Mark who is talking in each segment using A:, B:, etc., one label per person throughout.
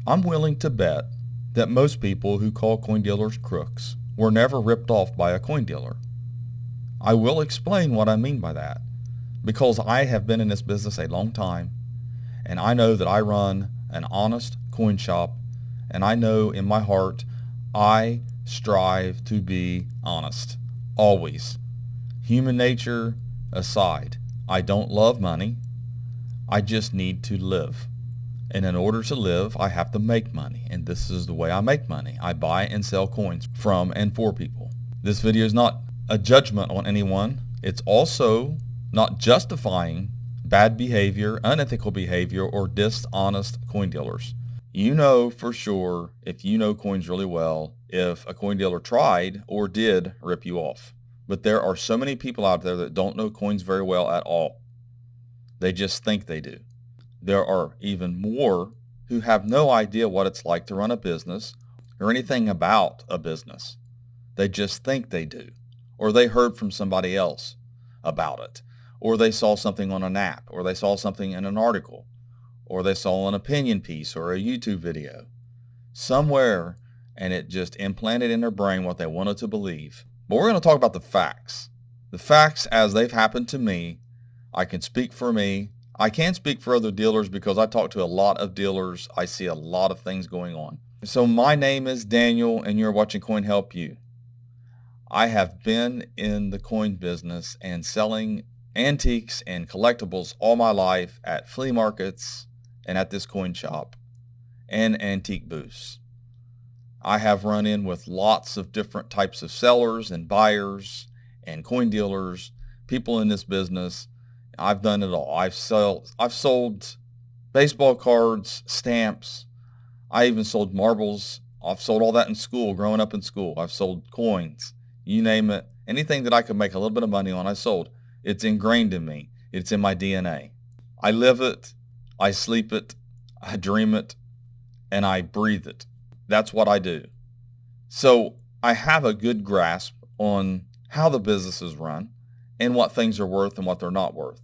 A: I'm willing to bet that most people who call coin dealers crooks were never ripped off by a coin dealer. I will explain what I mean by that, because I have been in this business a long time, and I know that I run an honest coin shop, and I know in my heart I strive to be honest, always. Human nature aside, I don't love money. I just need to live. And in order to live, I have to make money. And this is the way I make money. I buy and sell coins from and for people. This video is not a judgment on anyone. It's also not justifying bad behavior, unethical behavior, or dishonest coin dealers. You know for sure, if you know coins really well, if a coin dealer tried or did rip you off. But there are so many people out there that don't know coins very well at all. They just think they do. There are even more who have no idea what it's like to run a business or anything about a business. They just think they do, or they heard from somebody else about it, or they saw something on an app, or they saw something in an article, or they saw an opinion piece or a YouTube video somewhere, and it just implanted in their brain what they wanted to believe. But we're going to talk about the facts. The facts as they've happened to me. I can speak for me. I can't speak for other dealers because I talk to a lot of dealers. I see a lot of things going on. So my name is Daniel, and you're watching Coin Help You. I have been in the coin business and selling antiques and collectibles all my life at flea markets and at this coin shop and antique booths. I have run in with lots of different types of sellers and buyers and coin dealers, people in this business. I've done it all. I've sold baseball cards, stamps. I even sold marbles. I've sold all that in school, growing up in school. I've sold coins, you name it. Anything that I could make a little bit of money on, I sold. It's ingrained in me. It's in my DNA. I live it. I sleep it. I dream it. And I breathe it. That's what I do. So I have a good grasp on how the business is run and what things are worth and what they're not worth.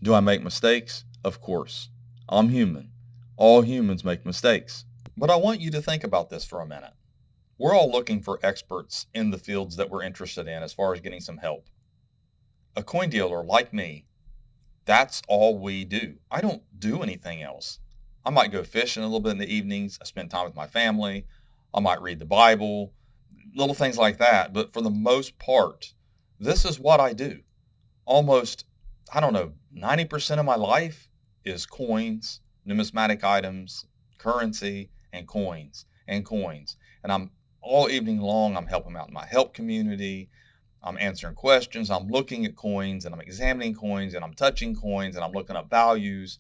A: Do I make mistakes? Of course. I'm human. All humans make mistakes. But I want you to think about this for a minute. We're all looking for experts in the fields that we're interested in as far as getting some help. A coin dealer like me, that's all we do. I don't do anything else. I might go fishing a little bit in the evenings. I spend time with my family. I might read the Bible, little things like that. But for the most part, this is what I do. Almost, 90% of my life is coins, numismatic items, currency, and coins, and coins. And I'm all evening long, I'm helping out in my help community. I'm answering questions. I'm looking at coins, and I'm examining coins, and I'm touching coins, and I'm looking up values.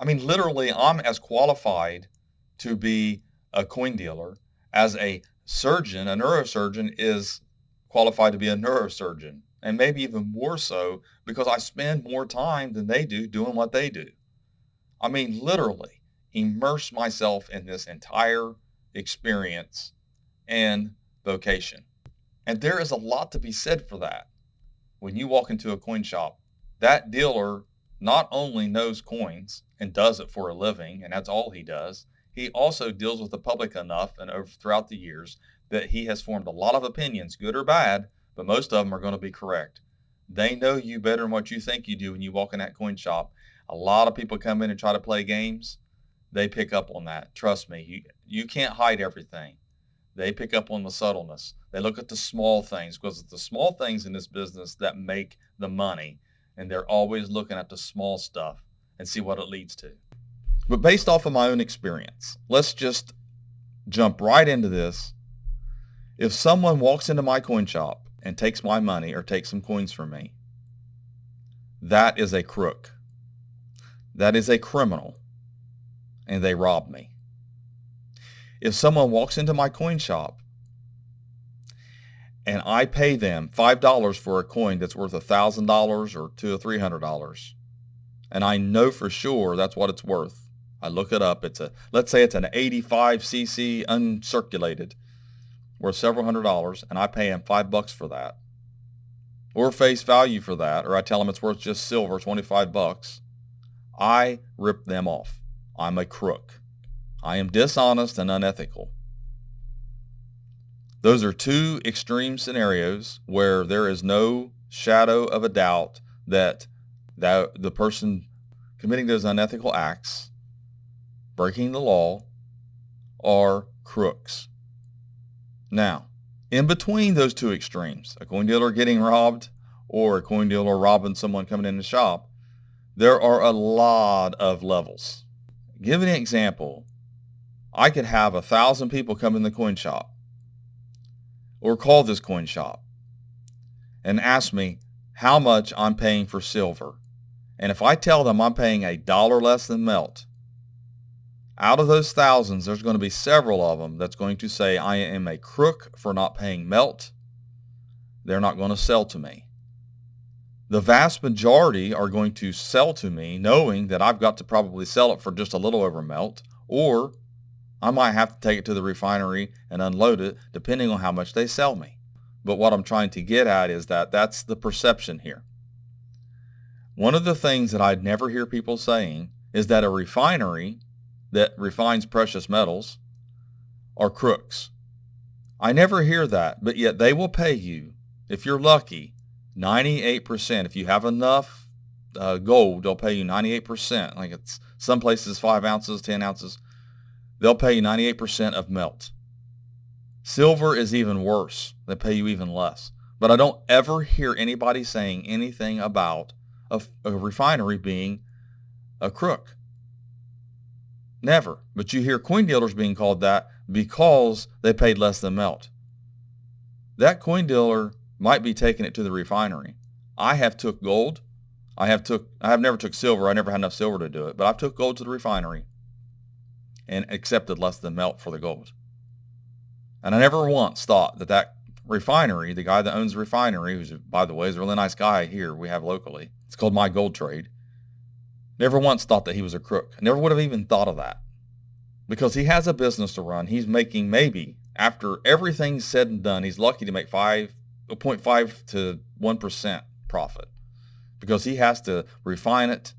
A: I mean, literally, I'm as qualified to be a coin dealer as a surgeon, a neurosurgeon is qualified to be a neurosurgeon, and maybe even more so because I spend more time than they do doing what they do. I mean, literally immerse myself in this entire experience and vocation. And there is a lot to be said for that. When you walk into a coin shop, that dealer not only knows coins and does it for a living, and that's all he does, he also deals with the public enough and throughout the years that he has formed a lot of opinions, good or bad, but most of them are going to be correct. They know you better than what you think you do when you walk in that coin shop. A lot of people come in and try to play games. They pick up on that. Trust me, you can't hide everything. They pick up on the subtleness. They look at the small things because it's the small things in this business that make the money. And they're always looking at the small stuff and see what it leads to. But based off of my own experience, let's just jump right into this. If someone walks into my coin shop and takes my money or takes some coins from me, that is a crook. That is a criminal, and they robbed me. If someone walks into my coin shop and I pay them $5 for a coin that's worth $1,000 or $200 or $300, and I know for sure that's what it's worth. I look it up. Let's say it's an 85cc uncirculated, worth several $100s, and I pay him $5 for that, or face value for that, or I tell him it's worth just silver, $25. I rip them off. I'm a crook. I am dishonest and unethical. Those are two extreme scenarios where there is no shadow of a doubt that the person committing those unethical acts, breaking the law, are crooks. Now, in between those two extremes, a coin dealer getting robbed or a coin dealer robbing someone coming in the shop, there are a lot of levels. Give an example. I could have 1,000 people come in the coin shop or call this coin shop and ask me how much I'm paying for silver. And if I tell them I'm paying $1 less than melt, out of those thousands, there's going to be several of them that's going to say I am a crook for not paying melt. They're not going to sell to me. The vast majority are going to sell to me knowing that I've got to probably sell it for just a little over melt, or I might have to take it to the refinery and unload it depending on how much they sell me. But what I'm trying to get at is that that's the perception here. One of the things that I'd never hear people saying is that a refinery that refines precious metals are crooks. I never hear that, but yet they will pay you, if you're lucky, 98%. If you have enough gold, they'll pay you 98%. Like it's some places 5 ounces, 10 ounces. They'll pay you 98% of melt. Silver is even worse. They pay you even less. But I don't ever hear anybody saying anything about a refinery being a crook. Never. But you hear coin dealers being called that because they paid less than melt. That coin dealer might be taking it to the refinery. I have took gold. I have never took silver. I never had enough silver to do it. But I've took gold to the refinery and accepted less than melt for the gold. And I never once thought that refinery, the guy that owns the refinery, who's, by the way, is a really nice guy here we have locally. It's called My Gold Trade. Never once thought that he was a crook. I never would have even thought of that. Because he has a business to run. He's making maybe, after everything's said and done, he's lucky to make 0.5 to 1% profit. Because he has to refine it,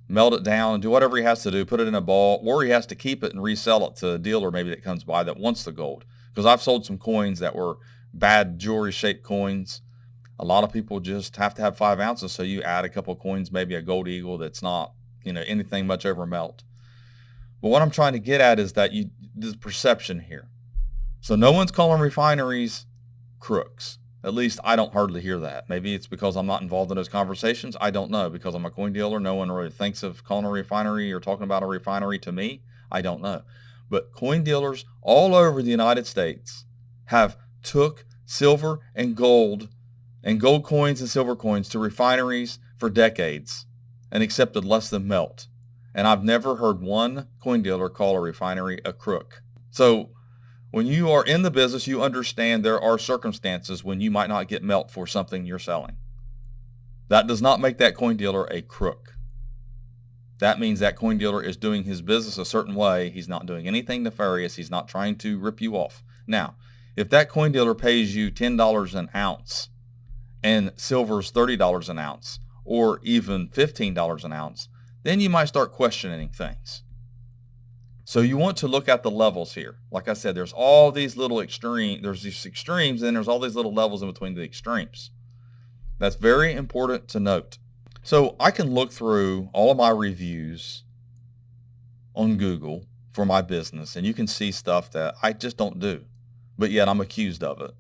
A: melt it down, and do whatever he has to do, put it in a ball, or he has to keep it and resell it to a dealer maybe that comes by that wants the gold. Because I've sold some coins that were bad jewelry-shaped coins. A lot of people just have to have 5 ounces, so you add a couple of coins, maybe a gold eagle that's not, anything much over melt. But what I'm trying to get at is that there's perception here. So no one's calling refineries crooks. At least I don't hardly hear that. Maybe it's because I'm not involved in those conversations. I don't know. Because I'm a coin dealer, no one really thinks of calling a refinery or talking about a refinery to me. I don't know. But coin dealers all over the United States have took silver and gold coins and silver coins to refineries for decades and accepted less than melt. And I've never heard one coin dealer call a refinery a crook. So when you are in the business, you understand there are circumstances when you might not get melt for something you're selling. That does not make that coin dealer a crook. That means that coin dealer is doing his business a certain way. He's not doing anything nefarious. He's not trying to rip you off. Now, if that coin dealer pays you $10 an ounce and silver's $30 an ounce or even $15 an ounce, then you might start questioning things. So you want to look at the levels here. Like I said, there's all these little extremes. There's these extremes, and there's all these little levels in between the extremes. That's very important to note. So I can look through all of my reviews on Google for my business, and you can see stuff that I just don't do, but yet I'm accused of it.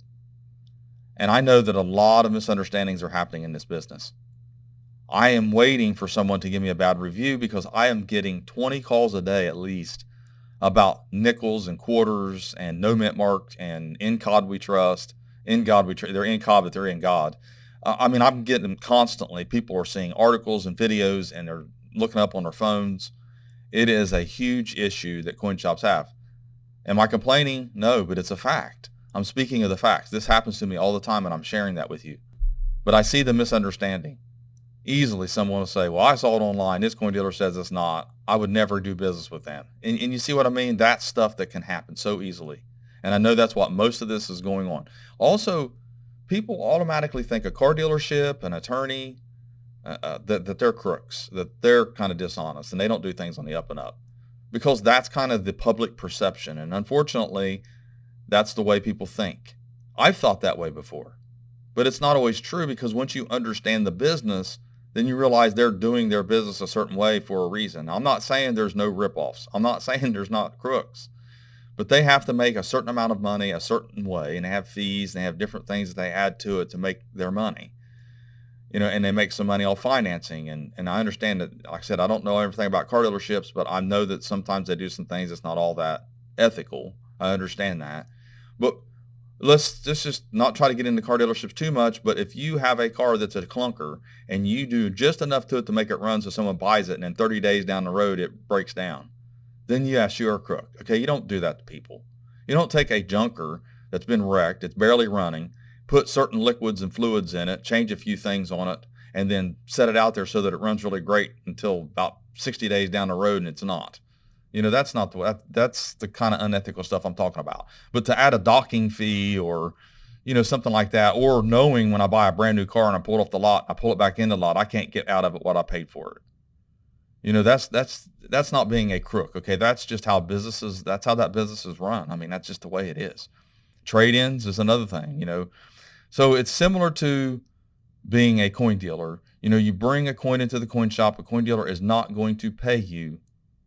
A: And I know that a lot of misunderstandings are happening in this business. I am waiting for someone to give me a bad review because I am getting 20 calls a day at least about nickels and quarters and no mint marked and in God we trust, in God we trust. They're in God, but they're in God. I'm getting them constantly. People are seeing articles and videos and they're looking up on their phones. It is a huge issue that coin shops have. Am I complaining? No, but it's a fact. I'm speaking of the facts. This happens to me all the time and I'm sharing that with you. But I see the misunderstanding. Easily someone will say, well, I saw it online. This coin dealer says it's not. I would never do business with them. And you see what I mean? That's stuff that can happen so easily. And I know that's what most of this is going on. Also, people automatically think a car dealership, an attorney, that they're crooks, that they're kind of dishonest and they don't do things on the up and up. because that's kind of the public perception. And unfortunately, that's the way people think. I've thought that way before, but it's not always true, because once you understand the business, then you realize they're doing their business a certain way for a reason. I'm not saying there's no ripoffs. I'm not saying there's not crooks, but they have to make a certain amount of money a certain way, and they have fees, and they have different things that they add to it to make their money. And they make some money off financing. And I understand that, like I said, I don't know everything about car dealerships, but I know that sometimes they do some things that's not all that ethical. I understand that. But let's just not try to get into car dealerships too much. But if you have a car that's a clunker and you do just enough to it to make it run so someone buys it, and then 30 days down the road it breaks down, then yes, you're a crook. Okay, you don't do that to people. You don't take a junker that's been wrecked, it's barely running, put certain liquids and fluids in it, change a few things on it, and then set it out there so that it runs really great until about 60 days down the road and it's not. That's not that's the kind of unethical stuff I'm talking about. But to add a docking fee or, something like that, or knowing when I buy a brand new car and I pull it off the lot, I pull it back in the lot, I can't get out of it what I paid for it. That's not being a crook. Okay. That's just how that's how that business is run. I mean, that's just the way it is. Trade-ins is another thing, So it's similar to being a coin dealer. You bring a coin into the coin shop, a coin dealer is not going to pay you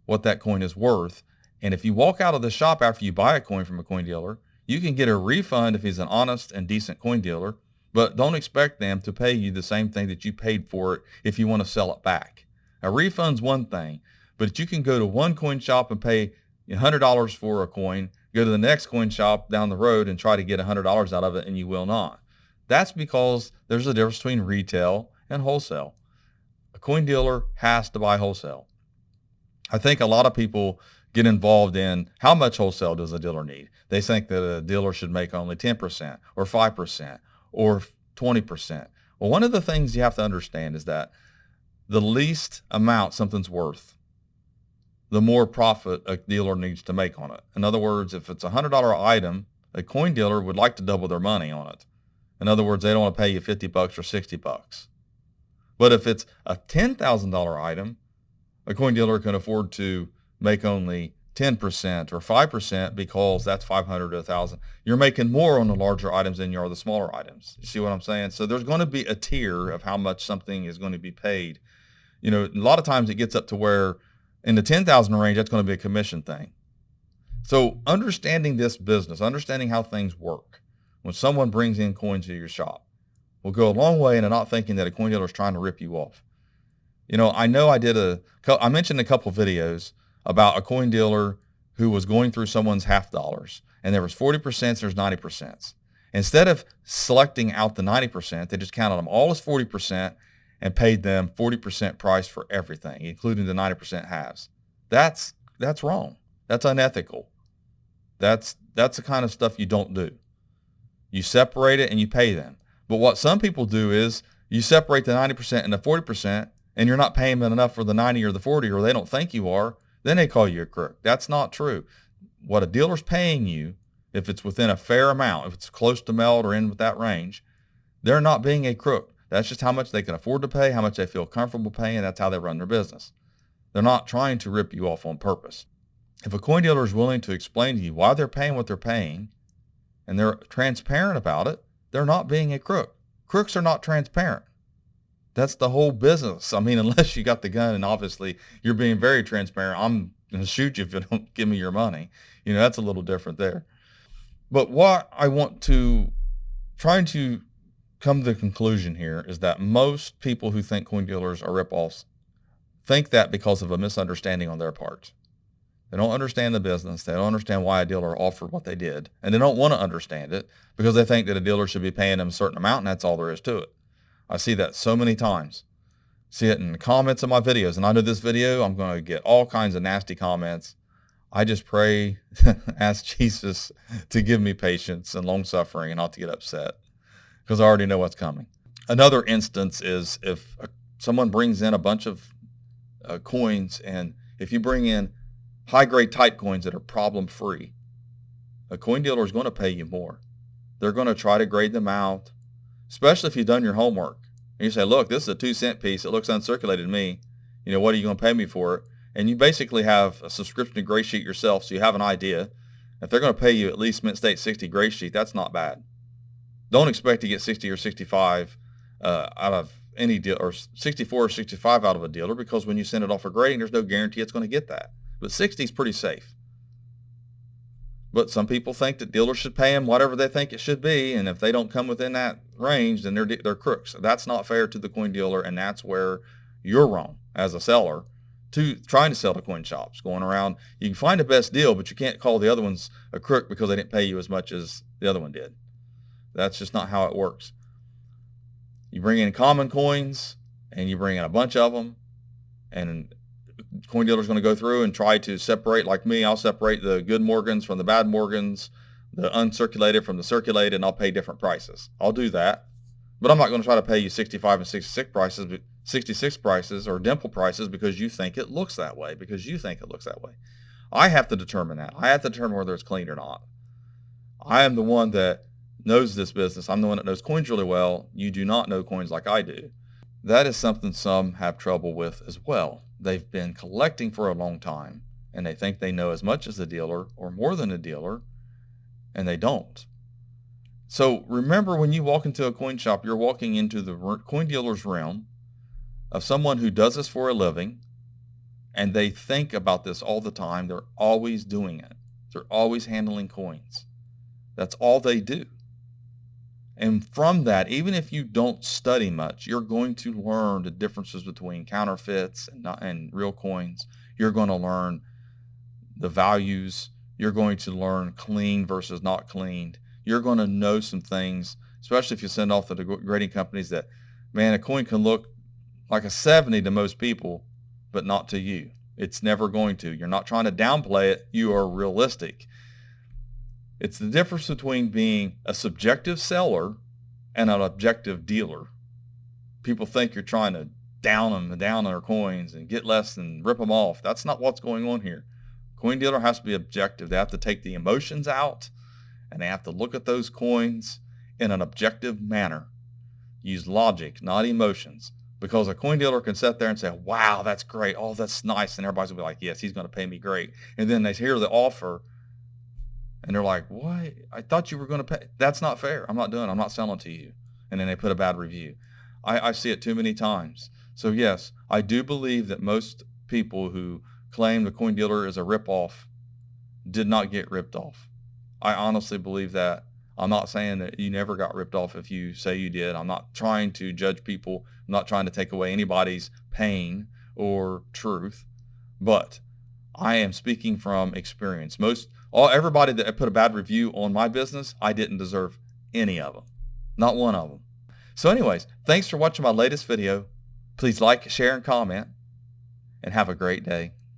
A: what that coin is worth. And if you walk out of the shop after you buy a coin from a coin dealer, you can get a refund if he's an honest and decent coin dealer, but don't expect them to pay you the same thing that you paid for it if you want to sell it back. A refund's one thing, but you can go to one coin shop and pay $100 for a coin, go to the next coin shop down the road and try to get $100 out of it, and you will not. That's because there's a difference between retail and wholesale. A coin dealer has to buy wholesale. I think a lot of people get involved in how much wholesale does a dealer need. They think that a dealer should make only 10% or 5% or 20%. Well, one of the things you have to understand is that the least amount something's worth, the more profit a dealer needs to make on it. In other words, if it's a $100 item, a coin dealer would like to double their money on it. In other words, they don't want to pay you $50 or $60. But if it's a $10,000 item, a coin dealer can afford to make only 10% or 5% because that's $500 to $1,000. You're making more on the larger items than you are the smaller items. You see what I'm saying? So there's going to be a tier of how much something is going to be paid. A lot of times it gets up to where in the 10,000 range, that's going to be a commission thing. So understanding this business, understanding how things work, when someone brings in coins to your shop, will go a long way into not thinking that a coin dealer is trying to rip you off. I know I mentioned a couple videos about a coin dealer who was going through someone's half dollars, and there was 40%, there's 90%. Instead of selecting out the 90%, they just counted them all as 40% and paid them 40% price for everything, including the 90% halves. That's wrong. That's unethical. That's the kind of stuff you don't do. You separate it and you pay them. But what some people do is you separate the 90% and the 40%, and you're not paying them enough for the 90 or the 40, or they don't think you are, then they call you a crook. That's not true. What a dealer's paying you, if it's within a fair amount, if it's close to melt or in with that range, they're not being a crook. That's just how much they can afford to pay, how much they feel comfortable paying. That's how they run their business. They're not trying to rip you off on purpose. If a coin dealer is willing to explain to you why they're paying what they're paying, and they're transparent about it, they're not being a crook. Crooks are not transparent. That's the whole business. I mean, unless you got the gun and obviously you're being very transparent, I'm going to shoot you if you don't give me your money. That's a little different there. But what I want to trying to come to the conclusion here is that most people who think coin dealers are ripoffs think that because of a misunderstanding on their part. They don't understand the business. They don't understand why a dealer offered what they did. And they don't want to understand it because they think that a dealer should be paying them a certain amount, and that's all there is to it. I see that so many times. See it in the comments of my videos. And I know this video, I'm going to get all kinds of nasty comments. I just pray, ask Jesus to give me patience and long suffering and not to get upset because I already know what's coming. Another instance is if someone brings in a bunch of coins, and if you bring in high-grade type coins that are problem-free, a coin dealer is going to pay you more. They're going to try to grade them out, especially if you've done your homework. And you say, look, this is a 2-cent piece. It looks uncirculated to me. What are you going to pay me for it? and you basically have a subscription to Gray Sheet yourself, so you have an idea. If they're going to pay you at least Mint State 60 Gray Sheet, that's not bad. Don't expect to get 60 or 65 out of any deal, or 64 or 65 out of a dealer, because when you send it off for grading, there's no guarantee it's going to get that. But 60 is pretty safe. But some people think that dealers should pay them whatever they think it should be, and if they don't come within that range, then they're crooks. That's not fair to the coin dealer, and that's where you're wrong as a seller to trying to sell to coin shops. Going around, you can find the best deal, but you can't call the other ones a crook because they didn't pay you as much as the other one did. That's just not how it works. You bring in common coins, and you bring in a bunch of them, and coin dealer's going to go through and try to separate, like me, I'll separate the good Morgans from the bad Morgans, the uncirculated from the circulated, and I'll pay different prices. I'll do that, but I'm not going to try to pay you 65 and 66 prices or dimple prices because you think it looks that way, I have to determine that. I have to determine whether it's clean or not. I am the one that knows this business. I'm the one that knows coins really well. You do not know coins like I do. That is something some have trouble with as well. They've been collecting for a long time, and they think they know as much as a dealer or more than a dealer, and they don't. So remember, when you walk into a coin shop, you're walking into the coin dealer's realm of someone who does this for a living, and they think about this all the time. They're always doing it. They're always handling coins. That's all they do. And from that, even if you don't study much, you're going to learn the differences between counterfeits and real coins. You're going to learn the values. You're going to learn clean versus not cleaned. You're going to know some things, especially if you send off to the grading companies, that, man, a coin can look like a 70 to most people, but not to you. It's never going to. You're not trying to downplay it. You are realistic. It's the difference between being a subjective seller and an objective dealer. People think you're trying to down their coins and get less and rip them off. That's not what's going on here. Coin dealer has to be objective. They have to take the emotions out, and they have to look at those coins in an objective manner. Use logic, not emotions. Because a coin dealer can sit there and say, wow, that's great. Oh, that's nice. And everybody's going to be like, yes, he's going to pay me great. And then they hear the offer, and they're like, what? I thought you were going to pay. That's not fair. I'm not selling to you. And then they put a bad review. I see it too many times. So yes, I do believe that most people who claim the coin dealer is a ripoff did not get ripped off. I honestly believe that. I'm not saying that you never got ripped off if you say you did. I'm not trying to judge people. I'm not trying to take away anybody's pain or truth. But I am speaking from experience. Everybody that put a bad review on my business, I didn't deserve any of them. Not one of them. So anyways, thanks for watching my latest video. Please like, share, and comment, and have a great day.